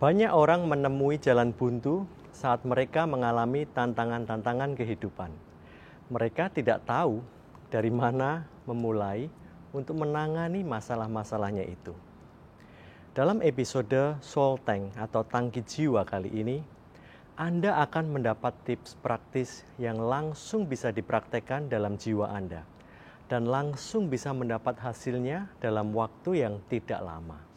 Banyak orang menemui jalan buntu saat mereka mengalami tantangan-tantangan kehidupan. Mereka tidak tahu dari mana memulai untuk menangani masalah-masalahnya itu. Dalam episode Soul Tank atau tangki jiwa kali ini, Anda akan mendapat tips praktis yang langsung bisa dipraktekkan dalam jiwa Anda dan langsung bisa mendapat hasilnya dalam waktu yang tidak lama.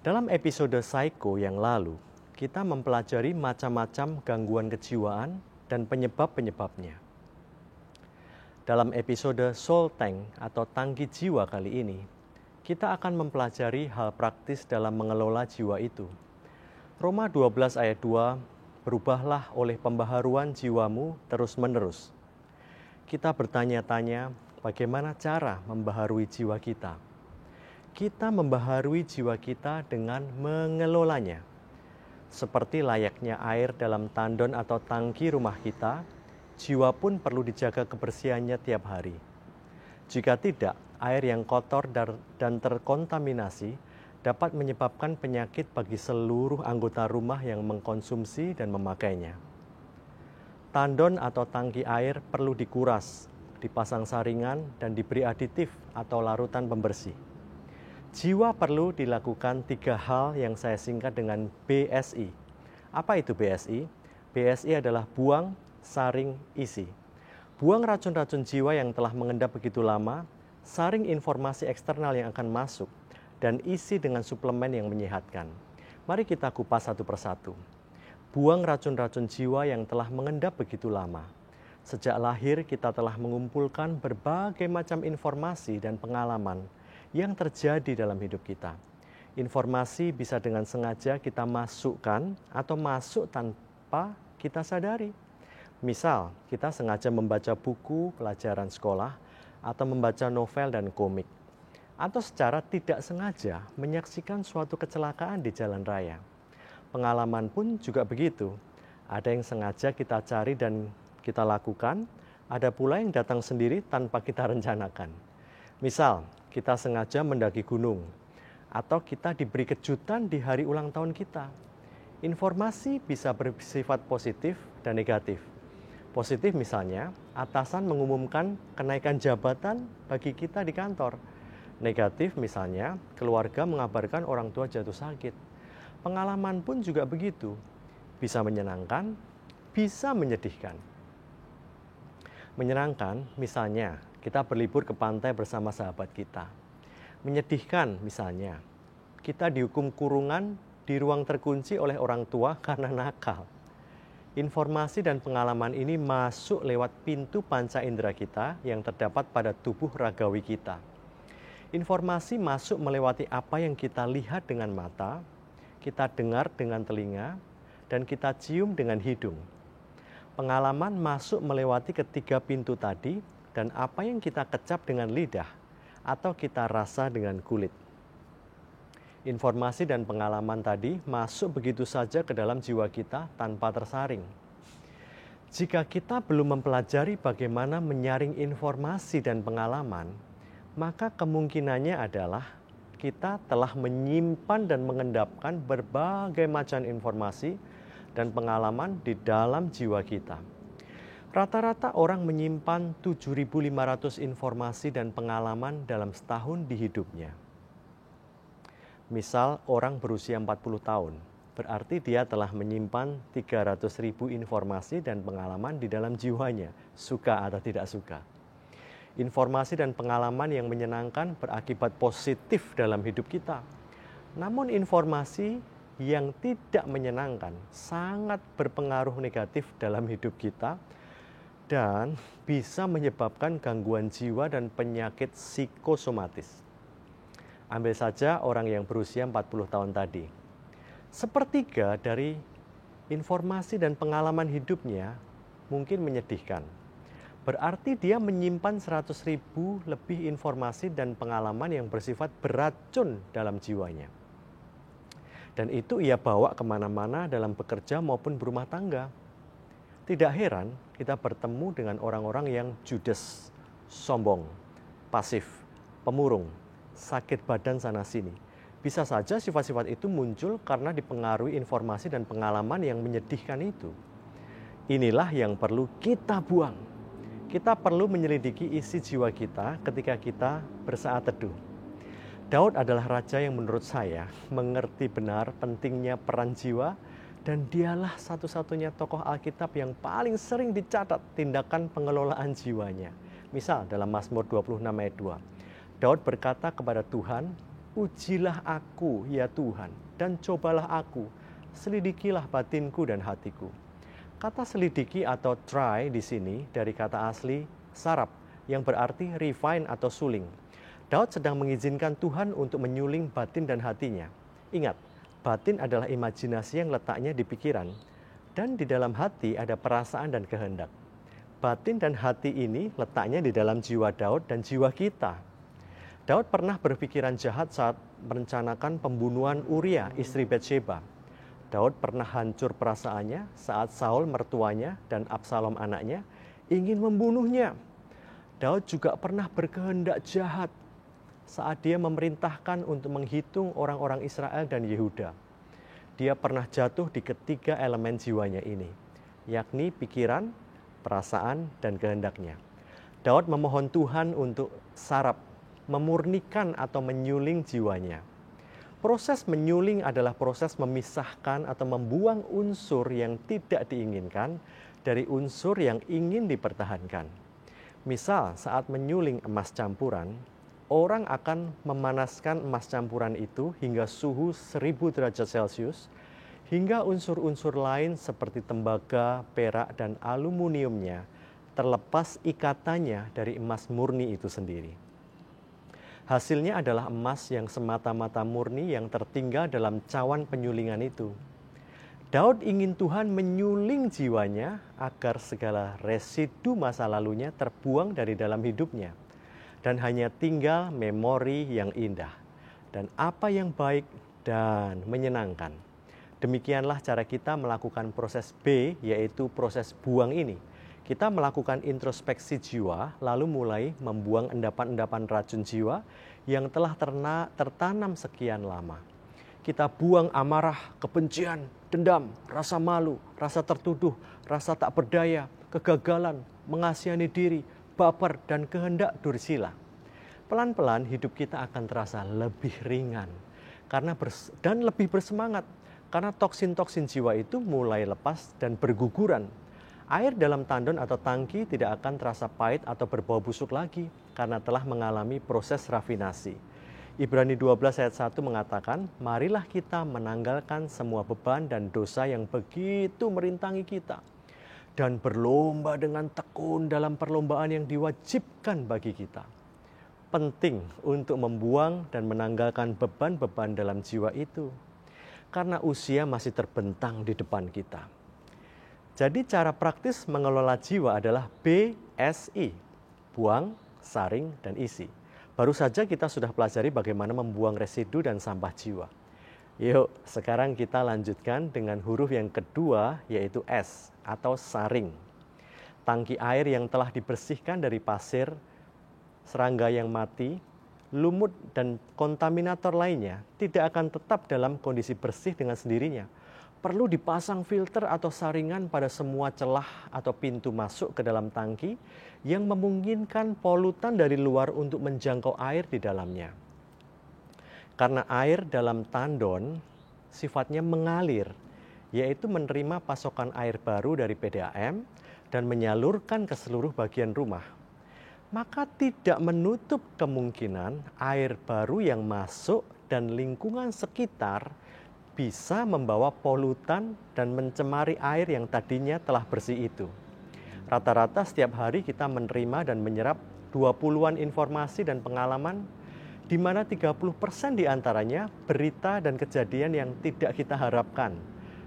Dalam episode Psycho yang lalu, kita mempelajari macam-macam gangguan kejiwaan dan penyebab-penyebabnya. Dalam episode Soul Tank atau tangki jiwa kali ini, kita akan mempelajari hal praktis dalam mengelola jiwa itu. Roma 12 ayat 2, berubahlah oleh pembaharuan jiwamu terus-menerus. Kita bertanya-tanya bagaimana cara membaharui jiwa kita. Kita membaharui jiwa kita dengan mengelolanya. Seperti layaknya air dalam tandon atau tangki rumah kita, jiwa pun perlu dijaga kebersihannya tiap hari. Jika tidak, air yang kotor dan terkontaminasi dapat menyebabkan penyakit bagi seluruh anggota rumah yang mengkonsumsi dan memakainya. Tandon atau tangki air perlu dikuras, dipasang saringan, dan diberi aditif atau larutan pembersih. Jiwa perlu dilakukan 3 hal yang saya singkat dengan BSI. Apa itu BSI? BSI adalah buang, saring, isi. Buang racun-racun jiwa yang telah mengendap begitu lama, saring informasi eksternal yang akan masuk, dan isi dengan suplemen yang menyehatkan. Mari kita kupas satu persatu. Buang racun-racun jiwa yang telah mengendap begitu lama. Sejak lahir kita telah mengumpulkan berbagai macam informasi dan pengalaman yang terjadi dalam hidup kita. Informasi bisa dengan sengaja kita masukkan atau masuk tanpa kita sadari. Misal, kita sengaja membaca buku pelajaran sekolah atau membaca novel dan komik. Atau secara tidak sengaja menyaksikan suatu kecelakaan di jalan raya. Pengalaman pun juga begitu. Ada yang sengaja kita cari dan kita lakukan, ada pula yang datang sendiri tanpa kita rencanakan. Misal, kita sengaja mendaki gunung, atau kita diberi kejutan di hari ulang tahun kita. Informasi bisa bersifat positif dan negatif. Positif misalnya, atasan mengumumkan kenaikan jabatan bagi kita di kantor. Negatif misalnya, keluarga mengabarkan orang tua jatuh sakit. Pengalaman pun juga begitu, bisa menyenangkan, bisa menyedihkan. Menyenangkan misalnya, kita berlibur ke pantai bersama sahabat kita. Menyedihkan misalnya, kita dihukum kurungan di ruang terkunci oleh orang tua karena nakal. Informasi dan pengalaman ini masuk lewat pintu panca indera kita yang terdapat pada tubuh ragawi kita. Informasi masuk melewati apa yang kita lihat dengan mata, kita dengar dengan telinga, dan kita cium dengan hidung. Pengalaman masuk melewati ketiga pintu tadi, dan apa yang kita kecap dengan lidah atau kita rasa dengan kulit. Informasi dan pengalaman tadi masuk begitu saja ke dalam jiwa kita tanpa tersaring. Jika kita belum mempelajari bagaimana menyaring informasi dan pengalaman, maka kemungkinannya adalah kita telah menyimpan dan mengendapkan berbagai macam informasi dan pengalaman di dalam jiwa kita. Rata-rata orang menyimpan 7.500 informasi dan pengalaman dalam setahun di hidupnya. Misal orang berusia 40 tahun, berarti dia telah menyimpan 300.000 informasi dan pengalaman di dalam jiwanya, suka atau tidak suka. Informasi dan pengalaman yang menyenangkan berakibat positif dalam hidup kita. Namun informasi yang tidak menyenangkan sangat berpengaruh negatif dalam hidup kita, dan bisa menyebabkan gangguan jiwa dan penyakit psikosomatis. Ambil saja orang yang berusia 40 tahun tadi. Sepertiga dari informasi dan pengalaman hidupnya mungkin menyedihkan. Berarti dia menyimpan 100.000 lebih informasi dan pengalaman yang bersifat beracun dalam jiwanya. Dan itu ia bawa kemana-mana dalam bekerja maupun berumah tangga. Tidak heran kita bertemu dengan orang-orang yang judes, sombong, pasif, pemurung, sakit badan sana-sini. Bisa saja sifat-sifat itu muncul karena dipengaruhi informasi dan pengalaman yang menyedihkan itu. Inilah yang perlu kita buang. Kita perlu menyelidiki isi jiwa kita ketika kita bersaat teduh. Daud adalah raja yang menurut saya mengerti benar pentingnya peran jiwa, dan dialah satu-satunya tokoh Alkitab yang paling sering dicatat tindakan pengelolaan jiwanya. Misal dalam Mazmur 26 ayat 2, Daud berkata kepada Tuhan, "Ujilah aku ya Tuhan, dan cobalah aku, selidikilah batinku dan hatiku." Kata selidiki atau try di sini dari kata asli sarap yang berarti refine atau suling. Daud sedang mengizinkan Tuhan untuk menyuling batin dan hatinya. Ingat, batin adalah imajinasi yang letaknya di pikiran, dan di dalam hati ada perasaan dan kehendak. Batin dan hati ini letaknya di dalam jiwa Daud dan jiwa kita. Daud pernah berpikiran jahat saat merencanakan pembunuhan Uria, istri Batsheba. Daud pernah hancur perasaannya saat Saul mertuanya dan Absalom anaknya ingin membunuhnya. Daud juga pernah berkehendak jahat saat dia memerintahkan untuk menghitung orang-orang Israel dan Yehuda. Dia pernah jatuh di ketiga elemen jiwanya ini, yakni pikiran, perasaan, dan kehendaknya. Daud memohon Tuhan untuk sarap, memurnikan atau menyuling jiwanya. Proses menyuling adalah proses memisahkan atau membuang unsur yang tidak diinginkan dari unsur yang ingin dipertahankan. Misal saat menyuling emas campuran, orang akan memanaskan emas campuran itu hingga suhu 1000 derajat Celcius, hingga unsur-unsur lain seperti tembaga, perak, dan aluminiumnya terlepas ikatannya dari emas murni itu sendiri. Hasilnya adalah emas yang semata-mata murni yang tertinggal dalam cawan penyulingan itu. Daud ingin Tuhan menyuling jiwanya agar segala residu masa lalunya terbuang dari dalam hidupnya, dan hanya tinggal memori yang indah dan apa yang baik dan menyenangkan. Demikianlah cara kita melakukan proses B, yaitu proses buang ini. Kita melakukan introspeksi jiwa, lalu mulai membuang endapan-endapan racun jiwa yang telah tertanam sekian lama. Kita buang amarah, kebencian, dendam, rasa malu, rasa tertuduh, rasa tak berdaya, kegagalan, mengasihani diri, baper, dan kehendak dursila. Pelan-pelan hidup kita akan terasa lebih ringan dan lebih bersemangat karena toksin-toksin jiwa itu mulai lepas dan berguguran. Air dalam tandon atau tangki tidak akan terasa pahit atau berbau busuk lagi karena telah mengalami proses rafinasi. Ibrani 12 ayat 1 mengatakan, "Marilah kita menanggalkan semua beban dan dosa yang begitu merintangi kita, dan berlomba dengan tekun dalam perlombaan yang diwajibkan bagi kita." Penting untuk membuang dan menanggalkan beban-beban dalam jiwa itu, karena usia masih terbentang di depan kita. Jadi cara praktis mengelola jiwa adalah BSI, buang, saring, dan isi. Baru saja kita sudah pelajari bagaimana membuang residu dan sampah jiwa. Yuk, sekarang kita lanjutkan dengan huruf yang kedua, yaitu S atau saring. Tangki air yang telah dibersihkan dari pasir, serangga yang mati, lumut, dan kontaminator lainnya tidak akan tetap dalam kondisi bersih dengan sendirinya. Perlu dipasang filter atau saringan pada semua celah atau pintu masuk ke dalam tangki yang memungkinkan polutan dari luar untuk menjangkau air di dalamnya. Karena air dalam tandon sifatnya mengalir, yaitu menerima pasokan air baru dari PDAM dan menyalurkan ke seluruh bagian rumah. Maka tidak menutup kemungkinan air baru yang masuk dan lingkungan sekitar bisa membawa polutan dan mencemari air yang tadinya telah bersih itu. Rata-rata setiap hari kita menerima dan menyerap 20-an informasi dan pengalaman, di mana 30% diantaranya berita dan kejadian yang tidak kita harapkan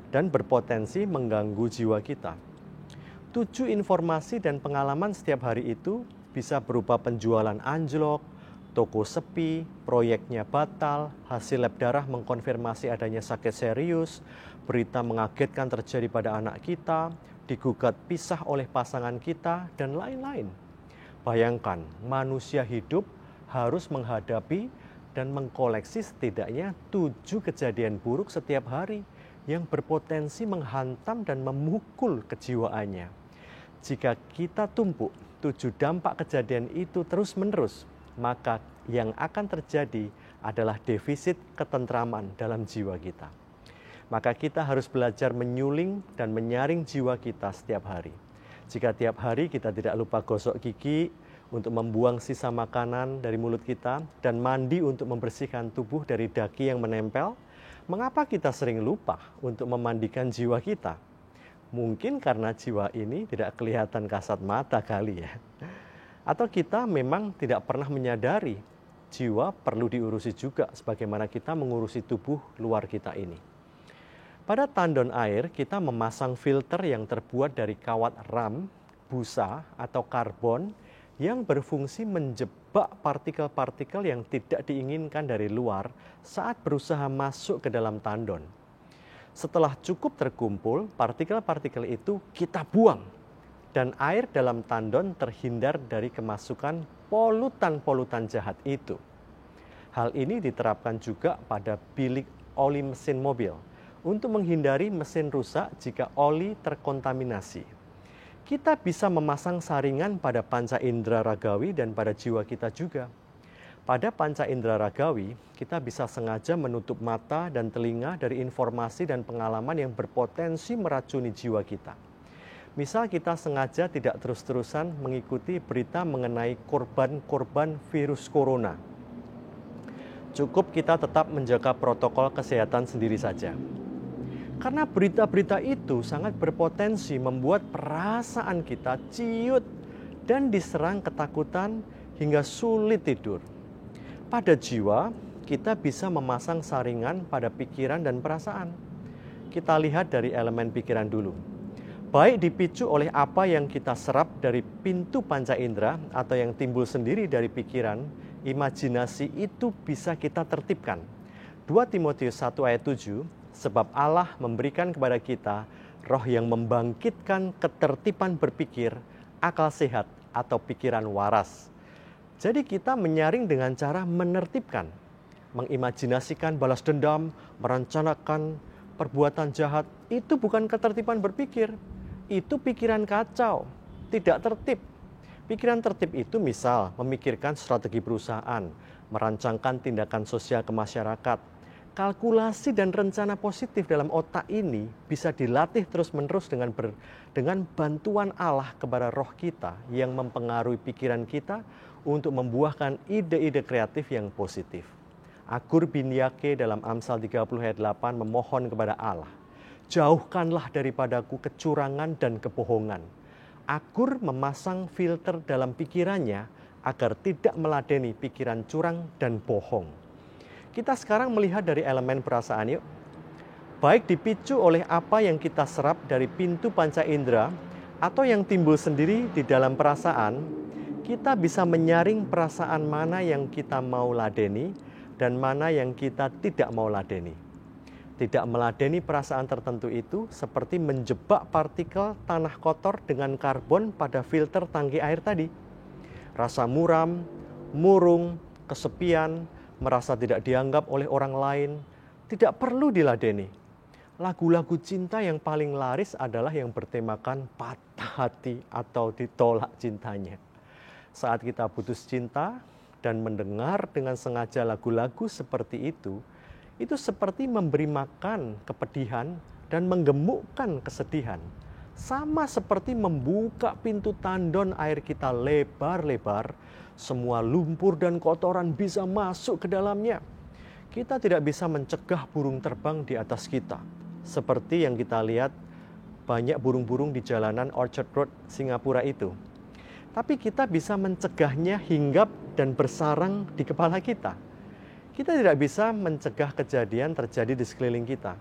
dan berpotensi mengganggu jiwa kita. 7 informasi dan pengalaman setiap hari itu bisa berupa penjualan anjlok, toko sepi, proyeknya batal, hasil lab darah mengkonfirmasi adanya sakit serius, berita mengagetkan terjadi pada anak kita, digugat pisah oleh pasangan kita, dan lain-lain. Bayangkan, manusia hidup harus menghadapi dan mengkoleksi setidaknya 7 kejadian buruk setiap hari yang berpotensi menghantam dan memukul kejiwaannya. Jika kita tumpuk 7 dampak kejadian itu terus-menerus, maka yang akan terjadi adalah defisit ketentraman dalam jiwa kita. Maka kita harus belajar menyuling dan menyaring jiwa kita setiap hari. Jika tiap hari kita tidak lupa gosok gigi untuk membuang sisa makanan dari mulut kita dan mandi untuk membersihkan tubuh dari daki yang menempel, mengapa kita sering lupa untuk memandikan jiwa kita? Mungkin karena jiwa ini tidak kelihatan kasat mata kali ya. Atau kita memang tidak pernah menyadari jiwa perlu diurusi juga sebagaimana kita mengurusi tubuh luar kita ini. Pada tandon air, kita memasang filter yang terbuat dari kawat ram, busa, atau karbon yang berfungsi menjebak partikel-partikel yang tidak diinginkan dari luar saat berusaha masuk ke dalam tandon. Setelah cukup terkumpul, partikel-partikel itu kita buang dan air dalam tandon terhindar dari kemasukan polutan-polutan jahat itu. Hal ini diterapkan juga pada bilik oli mesin mobil untuk menghindari mesin rusak jika oli terkontaminasi. Kita bisa memasang saringan pada panca indera ragawi dan pada jiwa kita juga. Pada panca indera ragawi, kita bisa sengaja menutup mata dan telinga dari informasi dan pengalaman yang berpotensi meracuni jiwa kita. Misal kita sengaja tidak terus-terusan mengikuti berita mengenai korban-korban virus corona. Cukup kita tetap menjaga protokol kesehatan sendiri saja. Karena berita-berita itu sangat berpotensi membuat perasaan kita ciut dan diserang ketakutan hingga sulit tidur. Pada jiwa, kita bisa memasang saringan pada pikiran dan perasaan. Kita lihat dari elemen pikiran dulu. Baik dipicu oleh apa yang kita serap dari pintu panca indera atau yang timbul sendiri dari pikiran, imajinasi itu bisa kita tertibkan. 2 Timotius 1 ayat 7, sebab Allah memberikan kepada kita roh yang membangkitkan ketertiban berpikir, akal sehat, atau pikiran waras. Jadi kita menyaring dengan cara menertibkan, mengimajinasikan balas dendam, merencanakan perbuatan jahat. Itu bukan ketertiban berpikir, itu pikiran kacau, tidak tertib. Pikiran tertib itu misal memikirkan strategi perusahaan, merancangkan tindakan sosial ke masyarakat. Kalkulasi dan rencana positif dalam otak ini bisa dilatih terus-menerus dengan bantuan Allah kepada roh kita yang mempengaruhi pikiran kita untuk membuahkan ide-ide kreatif yang positif. Agur bin Yake dalam Amsal 30 ayat 8 memohon kepada Allah, jauhkanlah daripadaku kecurangan dan kebohongan. Agur memasang filter dalam pikirannya agar tidak meladeni pikiran curang dan bohong. Kita sekarang melihat dari elemen perasaan yuk. Baik dipicu oleh apa yang kita serap dari pintu panca indera atau yang timbul sendiri di dalam perasaan, kita bisa menyaring perasaan mana yang kita mau ladeni dan mana yang kita tidak mau ladeni. Tidak meladeni perasaan tertentu itu seperti menjebak partikel tanah kotor dengan karbon pada filter tangki air tadi. Rasa muram, murung, kesepian, merasa tidak dianggap oleh orang lain, tidak perlu diladeni. Lagu-lagu cinta yang paling laris adalah yang bertemakan patah hati atau ditolak cintanya. Saat kita putus cinta dan mendengar dengan sengaja lagu-lagu seperti itu seperti memberi makan kepedihan dan menggemukkan kesedihan. Sama seperti membuka pintu tandon air kita lebar-lebar, semua lumpur dan kotoran bisa masuk ke dalamnya. Kita tidak bisa mencegah burung terbang di atas kita. Seperti yang kita lihat banyak burung-burung di jalanan Orchard Road, Singapura itu. Tapi kita bisa mencegahnya hinggap dan bersarang di kepala kita. Kita tidak bisa mencegah kejadian terjadi di sekeliling kita.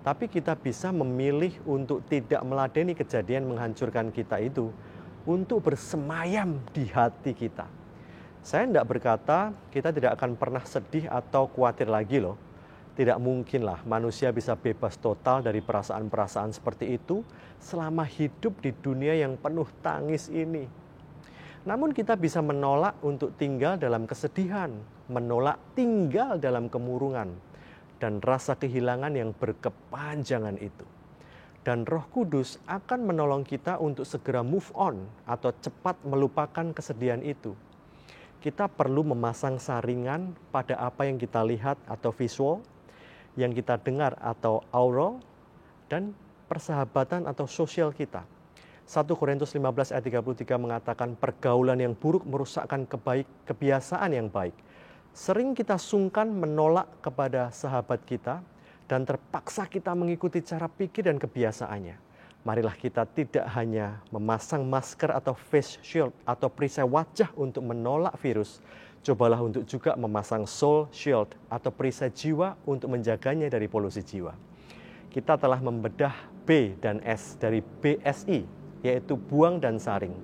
Tapi kita bisa memilih untuk tidak meladeni kejadian menghancurkan kita itu untuk bersemayam di hati kita. Saya tidak berkata kita tidak akan pernah sedih atau khawatir lagi loh. Tidak mungkinlah manusia bisa bebas total dari perasaan-perasaan seperti itu selama hidup di dunia yang penuh tangis ini. Namun kita bisa menolak untuk tinggal dalam kesedihan, menolak tinggal dalam kemurungan, dan rasa kehilangan yang berkepanjangan itu. Dan Roh Kudus akan menolong kita untuk segera move on atau cepat melupakan kesedihan itu. Kita perlu memasang saringan pada apa yang kita lihat atau visual, yang kita dengar atau aural, dan persahabatan atau sosial kita. 1 Korintus 15 ayat 33 mengatakan pergaulan yang buruk merusakkan kebiasaan yang baik. Sering kita sungkan menolak kepada sahabat kita dan terpaksa kita mengikuti cara pikir dan kebiasaannya. Marilah kita tidak hanya memasang masker atau face shield atau perisai wajah untuk menolak virus, cobalah untuk juga memasang soul shield atau perisai jiwa untuk menjaganya dari polusi jiwa. Kita telah membedah B dan S dari BSI, yaitu buang dan saring.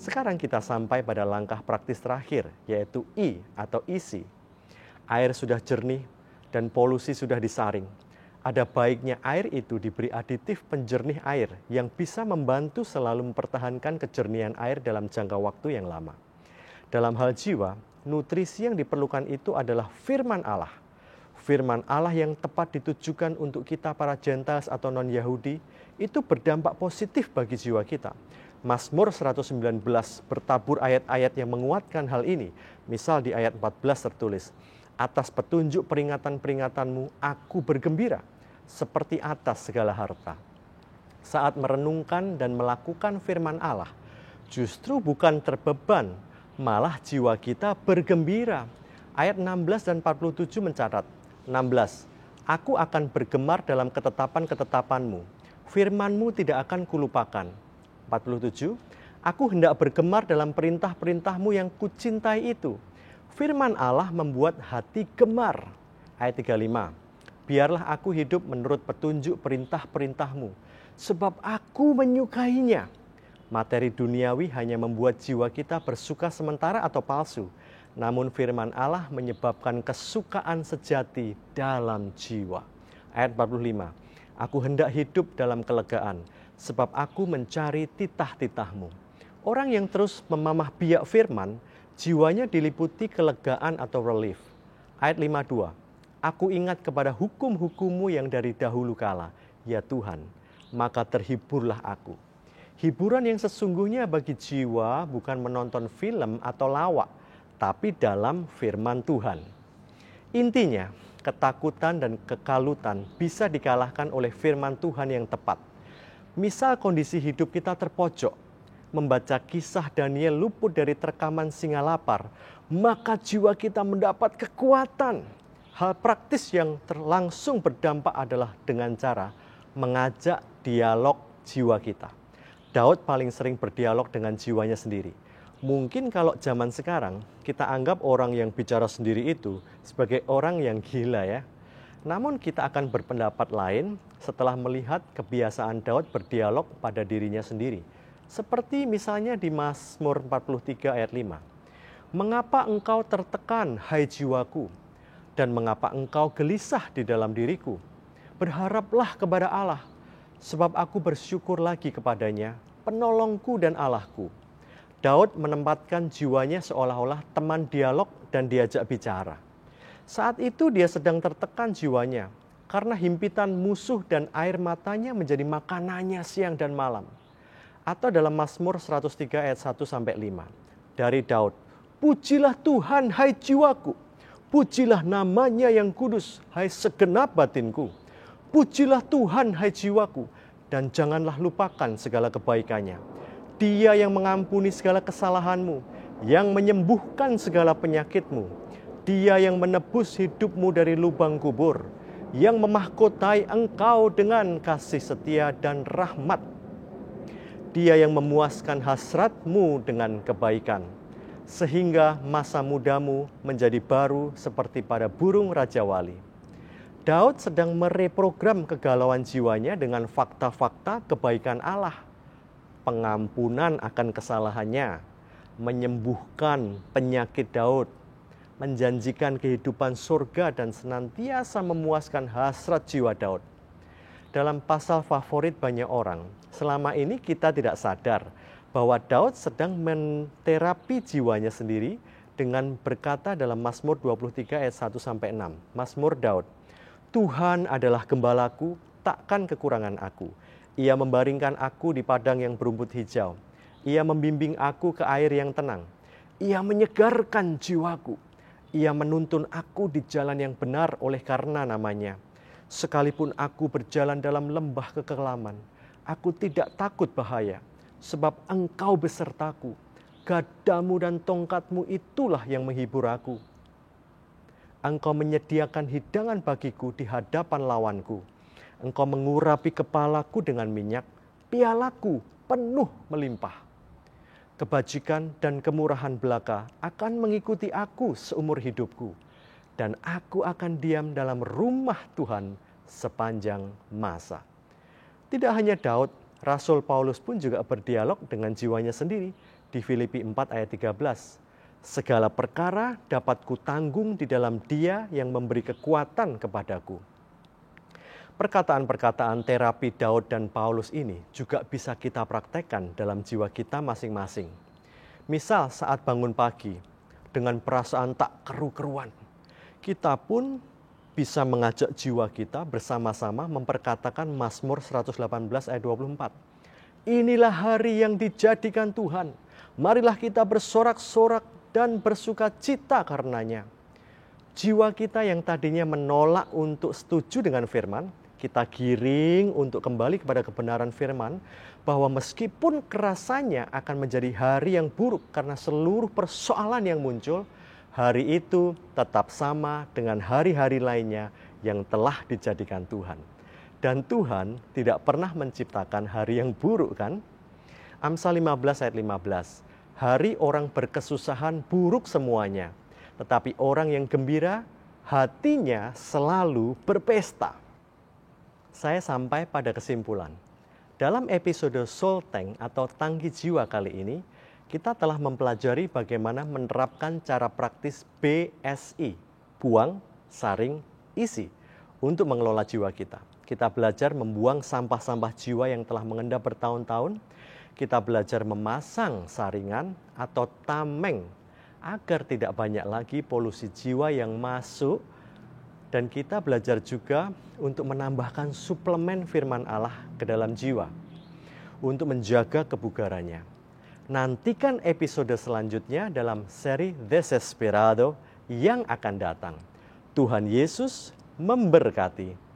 Sekarang kita sampai pada langkah praktis terakhir, yaitu I atau isi. Air sudah jernih dan polusi sudah disaring. Ada baiknya air itu diberi aditif penjernih air yang bisa membantu selalu mempertahankan kejernihan air dalam jangka waktu yang lama. Dalam hal jiwa, nutrisi yang diperlukan itu adalah firman Allah. Firman Allah yang tepat ditujukan untuk kita para Gentiles atau non-Yahudi itu berdampak positif bagi jiwa kita. Mazmur 119 bertabur ayat-ayat yang menguatkan hal ini. Misal di ayat 14 tertulis, atas petunjuk peringatan-peringatanmu aku bergembira, seperti atas segala harta. Saat merenungkan dan melakukan firman Allah, justru bukan terbeban, malah jiwa kita bergembira. Ayat 16 dan 47 mencatat, 16, aku akan bergemar dalam ketetapan-ketetapanmu, firmanmu tidak akan kulupakan. 47, aku hendak bergemar dalam perintah-perintahmu yang kucintai itu. Firman Allah membuat hati gemar. Ayat 35, biarlah aku hidup menurut petunjuk perintah-perintahmu, sebab aku menyukainya. Materi duniawi hanya membuat jiwa kita bersuka sementara atau palsu. Namun firman Allah menyebabkan kesukaan sejati dalam jiwa. Ayat 45, aku hendak hidup dalam kelegaan, sebab aku mencari titah-titahmu. Orang yang terus memamah biak firman, jiwanya diliputi kelegaan atau relief. Ayat 52, aku ingat kepada hukum-hukummu yang dari dahulu kala, ya Tuhan, maka terhiburlah aku. Hiburan yang sesungguhnya bagi jiwa bukan menonton film atau lawak, tapi dalam firman Tuhan. Intinya, ketakutan dan kekalutan bisa dikalahkan oleh firman Tuhan yang tepat. Misal kondisi hidup kita terpojok, membaca kisah Daniel luput dari terkaman singa lapar, maka jiwa kita mendapat kekuatan. Hal praktis yang langsung berdampak adalah dengan cara mengajak dialog jiwa kita. Daud paling sering berdialog dengan jiwanya sendiri. Mungkin kalau zaman sekarang kita anggap orang yang bicara sendiri itu sebagai orang yang gila ya. Namun kita akan berpendapat lain setelah melihat kebiasaan Daud berdialog pada dirinya sendiri. Seperti misalnya di Mazmur 43 ayat 5. Mengapa engkau tertekan hai jiwaku, dan mengapa engkau gelisah di dalam diriku? Berharaplah kepada Allah, sebab aku bersyukur lagi kepadanya, penolongku dan Allahku. Daud menempatkan jiwanya seolah-olah teman dialog dan diajak bicara. Saat itu dia sedang tertekan jiwanya, karena himpitan musuh dan air matanya menjadi makanannya siang dan malam. Atau dalam Mazmur 103 ayat 1-5, dari Daud, pujilah Tuhan hai jiwaku, pujilah namanya yang kudus hai segenap batinku. Pujilah Tuhan hai jiwaku, dan janganlah lupakan segala kebaikannya. Dia yang mengampuni segala kesalahanmu, yang menyembuhkan segala penyakitmu. Dia yang menebus hidupmu dari lubang kubur, yang memahkotai engkau dengan kasih setia dan rahmat. Dia yang memuaskan hasratmu dengan kebaikan, sehingga masa mudamu menjadi baru seperti pada burung Raja Wali. Daud sedang mereprogram kegalauan jiwanya dengan fakta-fakta kebaikan Allah. Pengampunan akan kesalahannya, menyembuhkan penyakit Daud, menjanjikan kehidupan surga dan senantiasa memuaskan hasrat jiwa Daud. Dalam pasal favorit banyak orang, selama ini kita tidak sadar bahwa Daud sedang menterapi jiwanya sendiri dengan berkata dalam Mazmur 23 ayat 1-6. Mazmur Daud, Tuhan adalah gembalaku, takkan kekurangan aku. Ia membaringkan aku di padang yang berumput hijau. Ia membimbing aku ke air yang tenang. Ia menyegarkan jiwaku. Ia menuntun aku di jalan yang benar oleh karena namanya. Sekalipun aku berjalan dalam lembah kekelaman, aku tidak takut bahaya, sebab Engkau besertaku. Gadamu dan tongkatmu itulah yang menghibur aku. Engkau menyediakan hidangan bagiku di hadapan lawanku. Engkau mengurapi kepalaku dengan minyak, pialaku penuh melimpah. Kebajikan dan kemurahan belaka akan mengikuti aku seumur hidupku, dan aku akan diam dalam rumah Tuhan sepanjang masa. Tidak hanya Daud, Rasul Paulus pun juga berdialog dengan jiwanya sendiri di Filipi 4 ayat 13. Segala perkara dapat kutanggung di dalam Dia yang memberi kekuatan kepadaku. Perkataan-perkataan terapi Daud dan Paulus ini juga bisa kita praktekkan dalam jiwa kita masing-masing. Misal saat bangun pagi dengan perasaan tak keru-keruan, kita pun bisa mengajak jiwa kita bersama-sama memperkatakan Mazmur 118 ayat 24. Inilah hari yang dijadikan Tuhan, marilah kita bersorak-sorak dan bersuka cita karenanya. Jiwa kita yang tadinya menolak untuk setuju dengan firman, kita giring untuk kembali kepada kebenaran firman, bahwa meskipun kerasanya akan menjadi hari yang buruk karena seluruh persoalan yang muncul, hari itu tetap sama dengan hari-hari lainnya yang telah dijadikan Tuhan. Dan Tuhan tidak pernah menciptakan hari yang buruk, kan? Amsal 15 ayat 15. Hari orang berkesusahan buruk semuanya, tetapi orang yang gembira hatinya selalu berpesta. Saya sampai pada kesimpulan. Dalam episode Soul Tank atau tangki jiwa kali ini, kita telah mempelajari bagaimana menerapkan cara praktis BSI, buang, saring, isi, untuk mengelola jiwa kita. Kita belajar membuang sampah-sampah jiwa yang telah mengendap bertahun-tahun. Kita belajar memasang saringan atau tameng agar tidak banyak lagi polusi jiwa yang masuk. Dan kita belajar juga untuk menambahkan suplemen firman Allah ke dalam jiwa untuk menjaga kebugarannya. Nantikan episode selanjutnya dalam seri Desesperado yang akan datang. Tuhan Yesus memberkati.